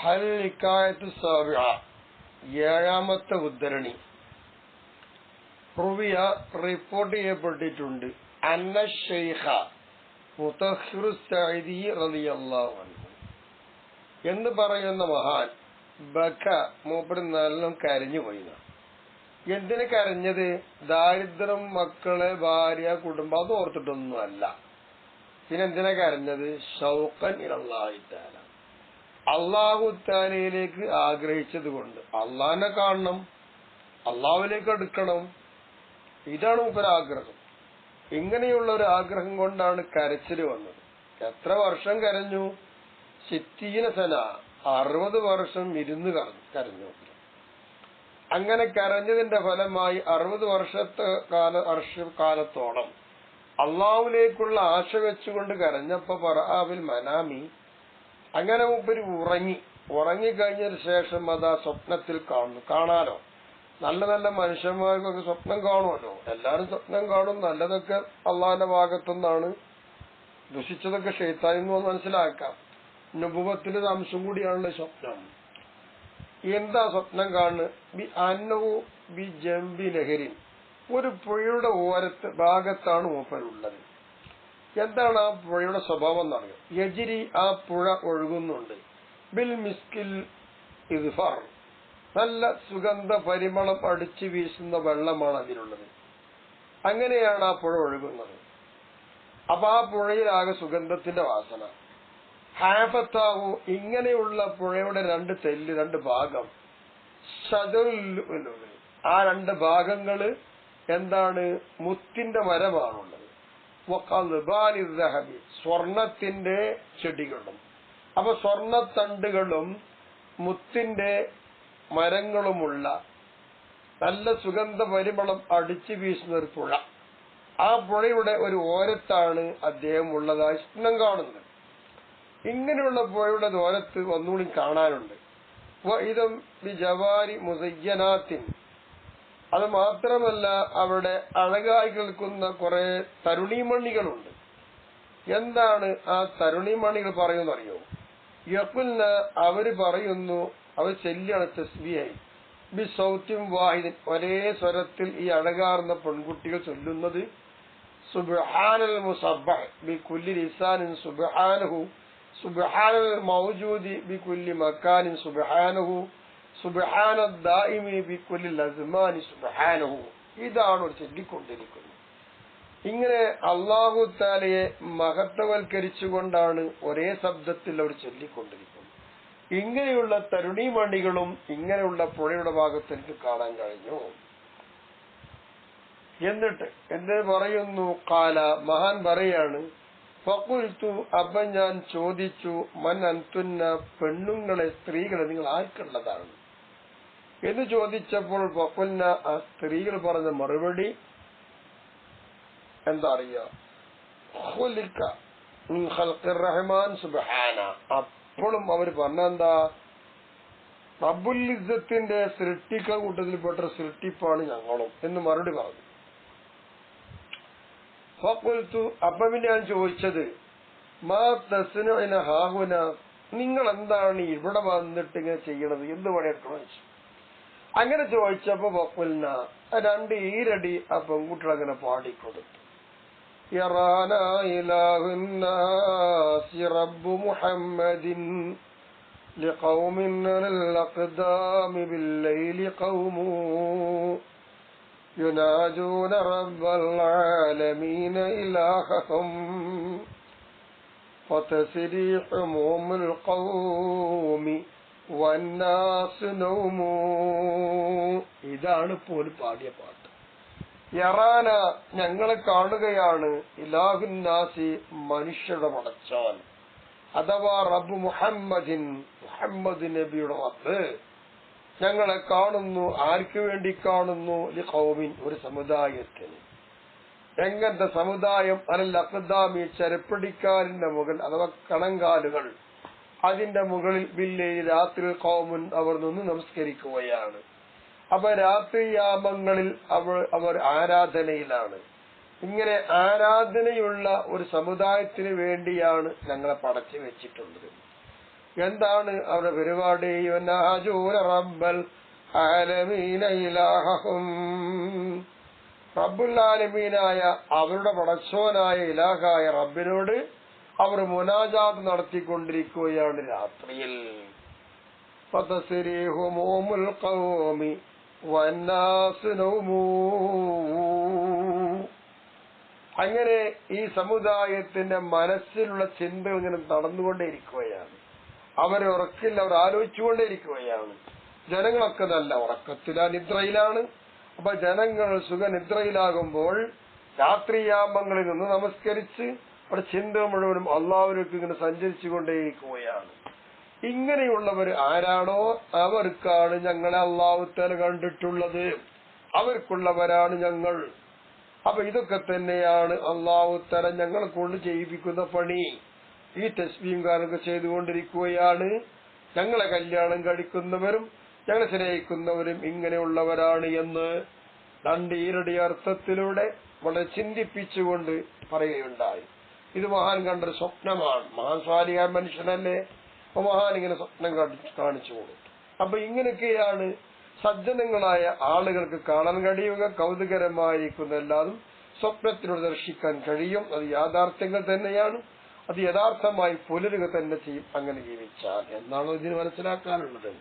ഹൽ ഹിക്കായത്തു സാബിഅ, ഏഴാമത്തെ ഉദ്ധരണി. റുവിയ, റിപ്പോർട്ട് ചെയ്യപ്പെട്ടിട്ടുണ്ട്, അന്ന ശൈഖ മുതഖിറു സഅദി റളിയല്ലാഹു അൻഹു എന്ന് പറയുന്ന മഹാൻ ബക, മൂപ്പര് നല്ല കരഞ്ഞുപോയി. എന്തിനു കരഞ്ഞത്? ദാരിദ്ര്യം, മക്കള്, ഭാര്യ, കുടുംബം അത് ഓർത്തിട്ടൊന്നും അല്ല. പിന്നെന്തിനാ കരഞ്ഞത്? ശൗഖൻ ഇലല്ലാഹി തആല, അള്ളാഹു തആലയിലേക്ക് ആഗ്രഹിച്ചത് കൊണ്ട്. അള്ളാഹിനെ കാണണം, അള്ളാഹുവിലേക്ക് അടുക്കണം, ഇതാണ് മൂപ്പരാഗ്രഹം. ഇങ്ങനെയുള്ള ഒരു ആഗ്രഹം കൊണ്ടാണ് കരച്ചില് വന്നത്. എത്ര വർഷം കരഞ്ഞു? 60 സന, 60 വർഷം ഇരുന്ന് കരഞ്ഞു. അങ്ങനെ കരഞ്ഞതിന്റെ ഫലമായി 60 വർഷത്തെ കാലത്തോളം അള്ളാഹുവിലേക്കുള്ള ആശ വെച്ചുകൊണ്ട് കരഞ്ഞപ്പോ പറആബിൽ മനാമി, അങ്ങനെ മൂപ്പര് ഉറങ്ങിക്കഴിഞ്ഞതിന് ശേഷം അതാ സ്വപ്നത്തിൽ കാണാലോ. നല്ല നല്ല മനുഷ്യന്മാർക്കൊക്കെ സ്വപ്നം കാണുമല്ലോ. എല്ലാരും സ്വപ്നം കാണും. നല്ലതൊക്കെ അള്ളാഹിന്റെ ഭാഗത്തുനിന്നാണ്, ദുഷിച്ചതൊക്കെ ശൈത്താനെന്ന് മനസ്സിലാക്കാം. നുബുവത്തിന്റെ അംശം കൂടിയാണല്ലോ സ്വപ്നം. എന്താ സ്വപ്നം കാണുന്നത്? ബി അന്നഹു ബി ജംബി ലഹരിൻ, ഒരു പുഴയുടെ ഭാഗത്താണ് മൂപ്പരുള്ളത്. എന്താണ് ആ പുഴയുടെ സ്വഭാവം എന്നറിയോ? യജിരി, ആ പുഴ ഒഴുകുന്നുണ്ട്. ബിൽ മിസ്കിൽ ഇദ്ഫർ, നല്ല സുഗന്ധ പരിമളം അടിച്ചു വീശുന്ന വെള്ളമാണ് അതിലുള്ളത്. അങ്ങനെയാണ് ആ പുഴ ഒഴുകുന്നത്. അപ്പൊ ആ പുഴയിലാകെ സുഗന്ധത്തിന്റെ വാസന. ഹാഫത്താവു, ഇങ്ങനെയുള്ള പുഴയുടെ രണ്ട് ഭാഗം, ഷജറുൽ, ആ 2 ഭാഗങ്ങള് എന്താണ്? മുത്തിന്റെ മരമാണുള്ളത്. വഖൽബാനിദ്ദഹബി, സ്വർണത്തിന്റെ ചെടികളും. അപ്പൊ സ്വർണത്തണ്ടുകളും മുത്തിന്റെ മരങ്ങളുമുള്ള നല്ല സുഗന്ധ പരിമളം അടിച്ചു വീശുന്ന ഒരു പുഴ. ആ പുഴയുടെ ഒരു ഓരത്താണ് അദ്ദേഹം ഉള്ളതായി സ്വപ്നം കാണുന്നത്. ഇങ്ങനെയുള്ള പുഴയുടെ ഓരത്ത് ഒന്നുകൂടി കാണാനുണ്ട്. ഇതും ജവാരി മുസയ്യനാത്തിൻ, അത് മാത്രമല്ല അവിടെ അഴകായി കേൾക്കുന്ന കുറെ തരുണീമണികളുണ്ട്. എന്താണ് ആ തരുണീമണികൾ പറയുന്നറിയോ? യഖുൽന, അവര് പറയുന്നു, അവർ ചെല്ലിയാണ് തസ്ബീഹായി, ബി സൗത്തിൻ വാഹിദിൻ, ഒരേ സ്വരത്തിൽ ഈ അഴകാർന്ന പെൺകുട്ടികൾ ചൊല്ലുന്നത് സുബ്ഹാനൽ മുസബ്ബഹ് ബി കുല്ലി ലിസാനിൻ സുബ്ഹാനഹു, സുബ്ഹാനൽ മൗജൂദി ബി കുല്ലി മക്കാനിൻ സുബ്ഹാനഹു, സുബ്ഹാനദ് ദായിമി ബി കുല്ലി അസ്മാനി സുബ്ഹാനഹു. ഇതാണ് ഒരു ചൊല്ലിക്കൊണ്ടിരിക്കുന്നത്. ഇങ്ങനെ അല്ലാഹു തആലയെ മഹത്വവൽക്കരിച്ചുകൊണ്ടാണ് ഒരേ ശബ്ദത്തിൽ അവർ ചൊല്ലിക്കൊണ്ടിരിക്കുന്നത്. ഇങ്ങനെയുള്ള തരുണീമണികളും ഇങ്ങനെയുള്ള പുഴയുടെ ഭാഗത്ത് എനിക്ക് കാണാൻ കഴിഞ്ഞു. എന്നിട്ട് എന്ത് പറയുന്നു? ഖാല, മഹാൻ പറയാണ്, ഫഖുൽതു, അപ്പൊ ഞാൻ ചോദിച്ചു, മൻ അൻതുന്ന, പെണ്ണുങ്ങളെ, സ്ത്രീകളെ നിങ്ങൾ ആർക്കുള്ളതാണ് എന്ന് ചോദിച്ചപ്പോൾ ഫഖുൽന, ആ സ്ത്രീകൾ പറഞ്ഞ മറുപടി എന്താ അറിയാ? ഖുലിക മിൻ ഖൽഖിർ റഹ്മാൻ സുബ്ഹാന. അപ്പോഴും അവർ പറഞ്ഞെന്താ? റബ്ബുൽ ഇസ്സത്തിന്റെ സൃഷ്ടിക്ക കൂട്ടത്തിൽപ്പെട്ട സൃഷ്ടിപ്പാണ് ഞങ്ങളും എന്ന് മറുപടി പറഞ്ഞു. ഫഖുൽതു, അപ്പം ഞാൻ ചോദിച്ചത്, മാ തസ്നുന ഹാഹുന, നിങ്ങൾ എന്താണ് ഇവിടെ വന്നിട്ട് ഇങ്ങനെ ചെയ്യണത് എന്ന് പറയണം. അങ്ങനെ ചോദിച്ചപ്പോ ഫഖുൽന, 2 ഈരടി ആ പെൺകുട്ടികൾ അങ്ങനെ പാടിക്കൊടുത്തു. യറാന ഇലാഹുന്നാസി റബ്ബു മുഹമ്മദിൻ ലിഖൗമിൻ അലൽ അഖ്ദാമി ബില്ലൈലി ഖൗമു യുനാജൂന റബ്ബൽ ആലമീന ഇലാഹഹും ഫതസ്രി ഹുമൂമുൽ ഖൗമി വന്നാസു നൗമു. ഇതാണ് പോലും പാടിയ പാട്ട്. യറാന, ഞങ്ങളെ കാണുകയാണ്, ഇലാഹുന്നാസി, മനുഷ്യരുടെ പടച്ചോൻ, അഥവാ റബ്ബ് മുഹമ്മദിൻ, മുഹമ്മദ് നബിയുടെ റബ്ബ് ഞങ്ങളെ കാണുന്നു. ആർക്ക് വേണ്ടി കാണുന്നു? ലിഖൗമിൻ, ഒരു സമുദായത്തിന്. എങ്ങനത്തെ സമുദായം? അലൽ അഖ്ദാമി, ചെരപ്പടിക്കാലിന്റെ മുകൾ അഥവാ കണങ്കാലുകൾ, അതിന്റെ മുകളിൽ ബില്ലൈലി, രാത്രി ഖൗമുൻ, അവർ നിന്ന് നമസ്കരിക്കുകയാണ്. അപ്പൊ രാത്രിയാമങ്ങളിൽ അവർ ആരാധനയിലാണ്. ഇങ്ങനെ ആരാധനയുള്ള ഒരു സമുദായത്തിന് വേണ്ടിയാണ് ഞങ്ങളെ പടച്ചു വെച്ചിട്ടുള്ളത്. എന്താണ് അവരുടെ പരിപാടി? യനഹജൂന റബ്ബൽ ആലമീന ഇലാഹും, റബ്ബുൽ ആലമീനായ അവരുടെ പടച്ചോനായ ഇലാഹായ റബ്ബിനോട് അവർ മുനാജാത്ത് നടത്തിക്കൊണ്ടിരിക്കുകയാണ് രാത്രിയിൽ. ഫതസ്രീഹുമുൽ ഖൗമി വന്നാസ് നൗമൂ, അങ്ങനെ ഈ സമുദായത്തിന്റെ മനസ്സിലുള്ള ചിന്തകൾ ഇങ്ങനെ നടന്നുകൊണ്ടേയിരിക്കുകയാണ്. അവരെ ഉറക്കില്ല, അവർ ആലോചിച്ചുകൊണ്ടേയിരിക്കുകയാണ്. ജനങ്ങളൊക്കെ നല്ല ഉറക്കത്തിലാ, നിദ്രയിലാണ്. അപ്പൊ ജനങ്ങൾ സുഖനിദ്രയിലാകുമ്പോൾ രാത്രിയാമങ്ങളിൽ നിന്ന് നമസ്കരിച്ച് അവിടെ ചിന്ത മുഴുവനും അള്ളാഹുവിലേക്ക് ഇങ്ങനെ സഞ്ചരിച്ചു കൊണ്ടേയിരിക്കുകയാണ്. ഇങ്ങനെയുള്ളവർ ആരാണോ അവർക്കാണ് ഞങ്ങളെ അള്ളാഹു തആല കണ്ടിട്ടുള്ളത്, അവർക്കുള്ളവരാണ് ഞങ്ങൾ. അപ്പൊ ഇതൊക്കെ തന്നെയാണ് അള്ളാഹു തആല ഞങ്ങളെ കൊണ്ട് ചെയ്യിപ്പിക്കുന്ന പണി. ഈ തസ്ബീഹുകാരൊക്കെ ചെയ്തുകൊണ്ടിരിക്കുകയാണ്. ഞങ്ങളെ കല്യാണം കഴിക്കുന്നവരും ഞങ്ങളെ സ്നേഹിക്കുന്നവരും ഇങ്ങനെയുള്ളവരാണ് എന്ന് രണ്ടീരടി അർത്ഥത്തിലൂടെ വളരെ ചിന്തിപ്പിച്ചുകൊണ്ട് പറയുകയുണ്ടായി. ഇത് മഹാൻ കണ്ടൊരു സ്വപ്നമാണ്. മഹാൻ സ്വാലിഹായ മനുഷ്യനല്ലേ, അപ്പൊ മഹാൻ ഇങ്ങനെ സ്വപ്നം കാണിച്ചു കൊടുത്തു. അപ്പൊ ഇങ്ങനെയൊക്കെയാണ് സജ്ജനങ്ങളായ ആളുകൾക്ക് കാണാൻ കഴിയുക. കൗതുകരമായിരിക്കുന്നല്ലാതും സ്വപ്നത്തിലൂടെ ദർശിക്കാൻ കഴിയും. അത് യാഥാർത്ഥ്യങ്ങൾ തന്നെയാണ്. അത് യഥാർത്ഥമായി പുലരുക തന്നെ ചെയ്യും അങ്ങനെ ജീവിച്ചാൽ എന്നാണ് ഇതിന് മനസ്സിലാക്കാനുള്ളത്.